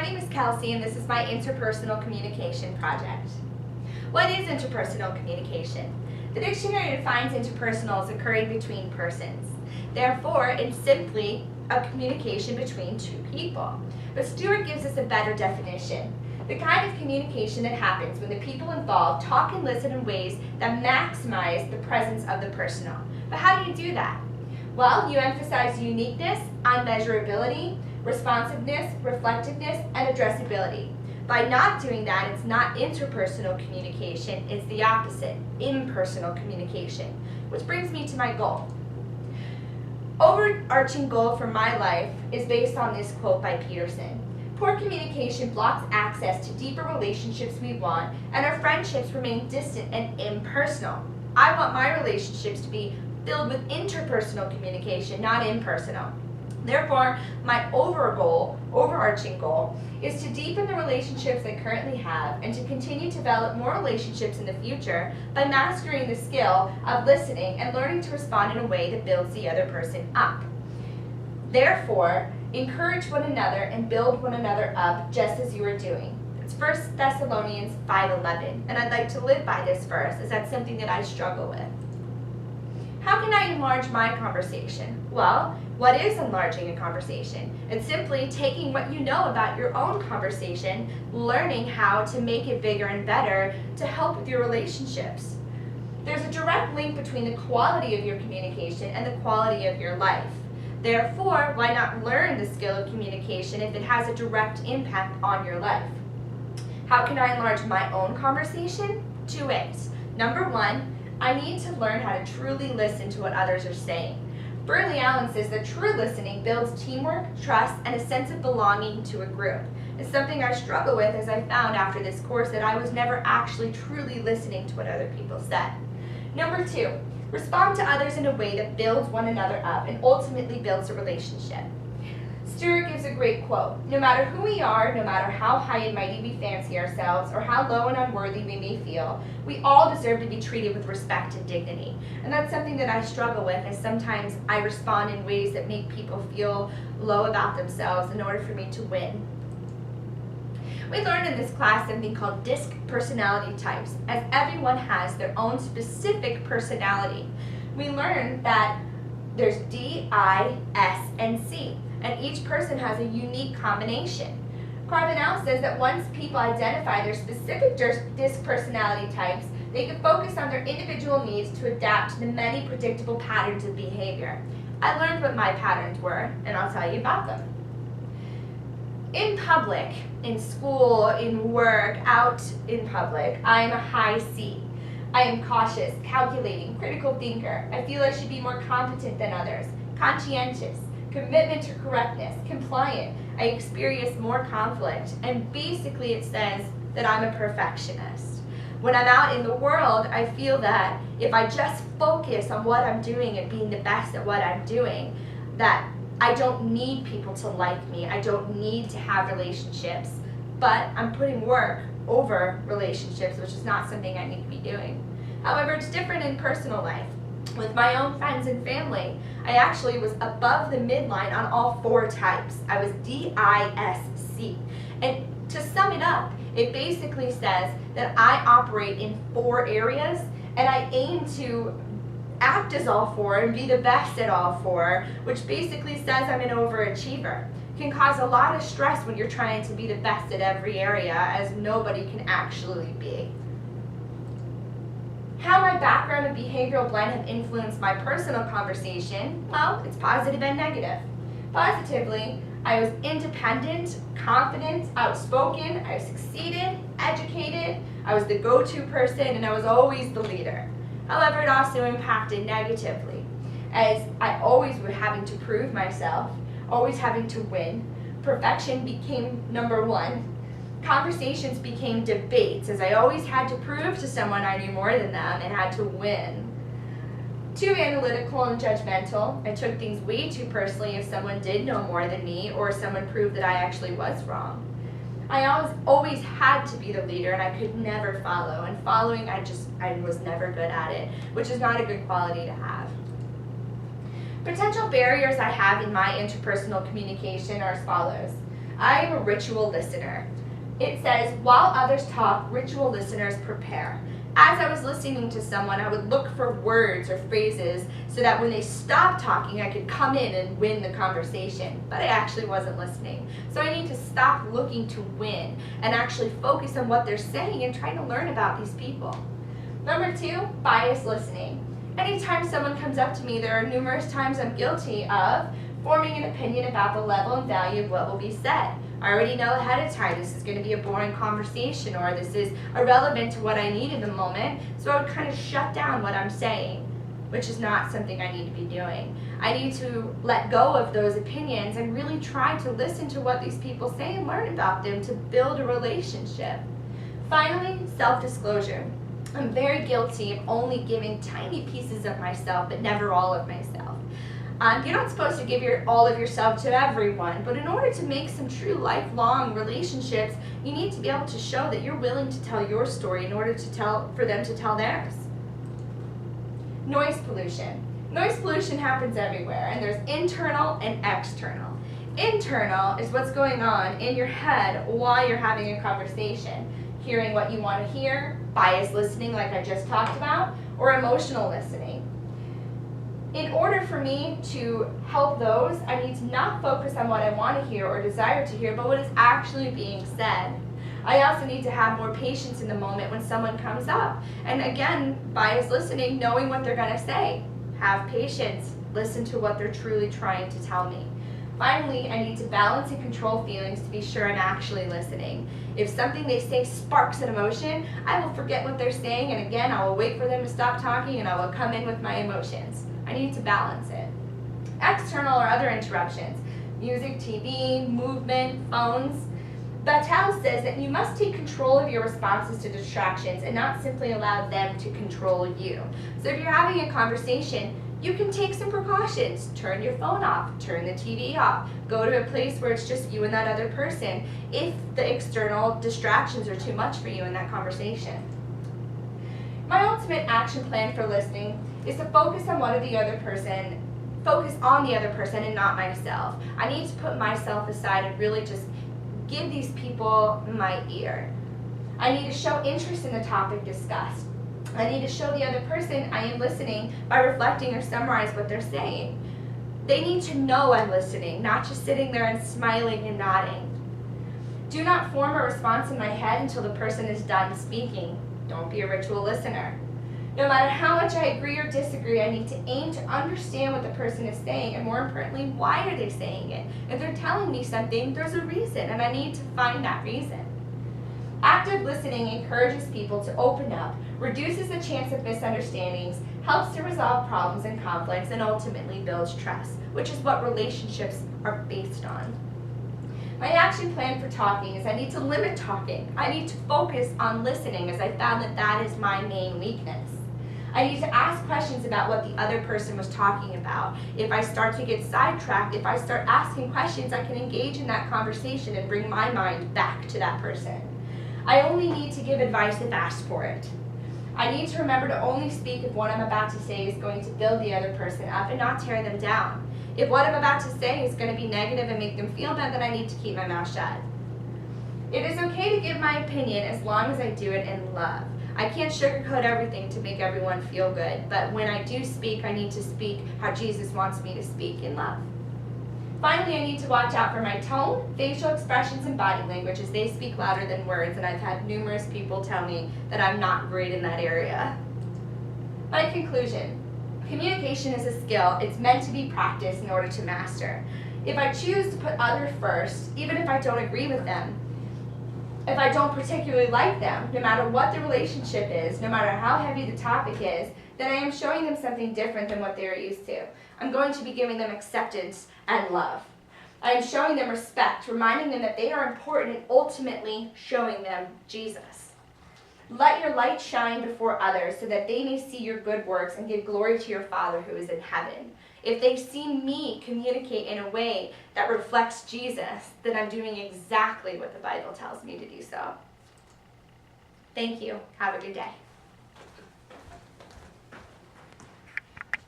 name is Kelsey, and this is my interpersonal communication project. What is interpersonal communication? The dictionary defines interpersonal as occurring between persons. Therefore, it's simply a communication between two people. But Stewart gives us a better definition. The kind of communication that happens when the people involved talk and listen in ways that maximize the presence of the personal. But how do you do that? Well, you emphasize uniqueness, unmeasurability, responsiveness, reflectiveness, and addressability. By not doing that, it's not interpersonal communication, it's the opposite, impersonal communication. Which brings me to my goal. Overarching goal for my life is based on this quote by Peterson. Poor communication blocks access to deeper relationships we want, and our friendships remain distant and impersonal. I want my relationships to be filled with interpersonal communication, not impersonal. Therefore, my overarching goal is to deepen the relationships I currently have and to continue to develop more relationships in the future by mastering the skill of listening and learning to respond in a way that builds the other person up. Therefore, encourage one another and build one another up just as you are doing. It's 1 Thessalonians 5:11, and I'd like to live by this verse as that's something that I struggle with. How can I enlarge my conversation? Well, what is enlarging a conversation? It's simply taking what you know about your own conversation, learning how to make it bigger and better to help with your relationships. There's a direct link between the quality of your communication and the quality of your life. Therefore, why not learn the skill of communication if it has a direct impact on your life? How can I enlarge my own conversation? 2 ways. Number 1, I need to learn how to truly listen to what others are saying. Burley Allen says that true listening builds teamwork, trust, and a sense of belonging to a group. It's something I struggle with as I found after this course that I was never actually truly listening to what other people said. Number 2, respond to others in a way that builds one another up and ultimately builds a relationship. Stewart gives a great quote. No matter who we are, no matter how high and mighty we fancy ourselves, or how low and unworthy we may feel, we all deserve to be treated with respect and dignity. And that's something that I struggle with, as sometimes I respond in ways that make people feel low about themselves in order for me to win. We learned in this class something called DISC personality types, as everyone has their own specific personality. We learned that there's D, I, S, and C. And each person has a unique combination. Carbonell says that once people identify their specific DISC personality types, they can focus on their individual needs to adapt to the many predictable patterns of behavior. I learned what my patterns were, and I'll tell you about them. In public, in school, in work, out in public, I am a high C. I am cautious, calculating, critical thinker. I feel I should be more competent than others, conscientious, commitment to correctness, compliant. I experience more conflict, and basically it says that I'm a perfectionist. When I'm out in the world, I feel that if I just focus on what I'm doing and being the best at what I'm doing, that I don't need people to like me. I don't need to have relationships, but I'm putting work over relationships, which is not something I need to be doing. However, it's different in personal life. With my own friends and family, I actually was above the midline on all 4 types. I was DISC. And to sum it up, it basically says that I operate in 4 areas, and I aim to act as all 4 and be the best at all 4, which basically says I'm an overachiever. It can cause a lot of stress when you're trying to be the best at every area, as nobody can actually be. How my background and behavioral blend have influenced my personal conversation, well, it's positive and negative. Positively, I was independent, confident, outspoken, I succeeded, educated, I was the go-to person, and I was always the leader. However, it also impacted negatively, as I always was having to prove myself, always having to win. Perfection became number 1. Conversations became debates, as I always had to prove to someone I knew more than them and had to win. Too analytical and judgmental. I took things way too personally if someone did know more than me or someone proved that I actually was wrong. I always had to be the leader, and I could never follow. And following, I was never good at it, which is not a good quality to have. Potential barriers I have in my interpersonal communication are as follows. I am a ritual listener. It says, while others talk, ritual listeners prepare. As I was listening to someone, I would look for words or phrases so that when they stopped talking, I could come in and win the conversation. But I actually wasn't listening. So I need to stop looking to win and actually focus on what they're saying and trying to learn about these people. Number 2, biased listening. Anytime someone comes up to me, there are numerous times I'm guilty of forming an opinion about the level and value of what will be said. I already know ahead of time this is going to be a boring conversation, or this is irrelevant to what I need in the moment, so I would kind of shut down what I'm saying, which is not something I need to be doing. I need to let go of those opinions and really try to listen to what these people say and learn about them to build a relationship. Finally, self-disclosure. I'm very guilty of only giving tiny pieces of myself, but never all of myself. You're not supposed to give all of yourself to everyone, but in order to make some true lifelong relationships, you need to be able to show that you're willing to tell your story in order for them to tell theirs. Noise pollution. Noise pollution happens everywhere, and there's internal and external. Internal is what's going on in your head while you're having a conversation. Hearing what you want to hear, biased listening like I just talked about, or emotional listening. In order for me to help those, I need to not focus on what I want to hear or desire to hear, but what is actually being said. I also need to have more patience in the moment when someone comes up. And again, biased listening, knowing what they're going to say. Have patience. Listen to what they're truly trying to tell me. Finally, I need to balance and control feelings to be sure I'm actually listening. If something they say sparks an emotion, I will forget what they're saying, and again, I will wait for them to stop talking, and I will come in with my emotions. I need to balance it. External or other interruptions. Music, TV, movement, phones. Battelle says that you must take control of your responses to distractions and not simply allow them to control you. So if you're having a conversation, you can take some precautions. Turn your phone off, turn the TV off, go to a place where it's just you and that other person if the external distractions are too much for you in that conversation. My ultimate action plan for listening is to focus on the other person and not myself. I need to put myself aside and really just give these people my ear. I need to show interest in the topic discussed. I need to show the other person I am listening by reflecting or summarize what they're saying. They need to know I'm listening, not just sitting there and smiling and nodding. Do not form a response in my head until the person is done speaking. Don't be a ritual listener. No matter how much I agree or disagree, I need to aim to understand what the person is saying, and more importantly, why are they saying it? If they're telling me something, there's a reason, and I need to find that reason. Active listening encourages people to open up, reduces the chance of misunderstandings, helps to resolve problems and conflicts, and ultimately builds trust, which is what relationships are based on. My action plan for talking is I need to limit talking. I need to focus on listening, as I found that is my main weakness. I need to ask questions about what the other person was talking about. If I start to get sidetracked, if I start asking questions, I can engage in that conversation and bring my mind back to that person. I only need to give advice if asked for it. I need to remember to only speak if what I'm about to say is going to build the other person up and not tear them down. If what I'm about to say is going to be negative and make them feel bad, then I need to keep my mouth shut. It is okay to give my opinion as long as I do it in love. I can't sugarcoat everything to make everyone feel good, but when I do speak, I need to speak how Jesus wants me to speak, in love. Finally, I need to watch out for my tone, facial expressions, and body language, as they speak louder than words, and I've had numerous people tell me that I'm not great in that area. My conclusion: communication is a skill. It's meant to be practiced in order to master. If I choose to put others first, even if I don't agree with them, if I don't particularly like them, no matter what the relationship is, no matter how heavy the topic is, then I am showing them something different than what they're used to. I'm going to be giving them acceptance and love. I am showing them respect, reminding them that they are important, and ultimately showing them Jesus. Let your light shine before others so that they may see your good works and give glory to your Father who is in heaven. If they see me communicate in a way that reflects Jesus, then I'm doing exactly what the Bible tells me to do so. Thank you. Have a good day.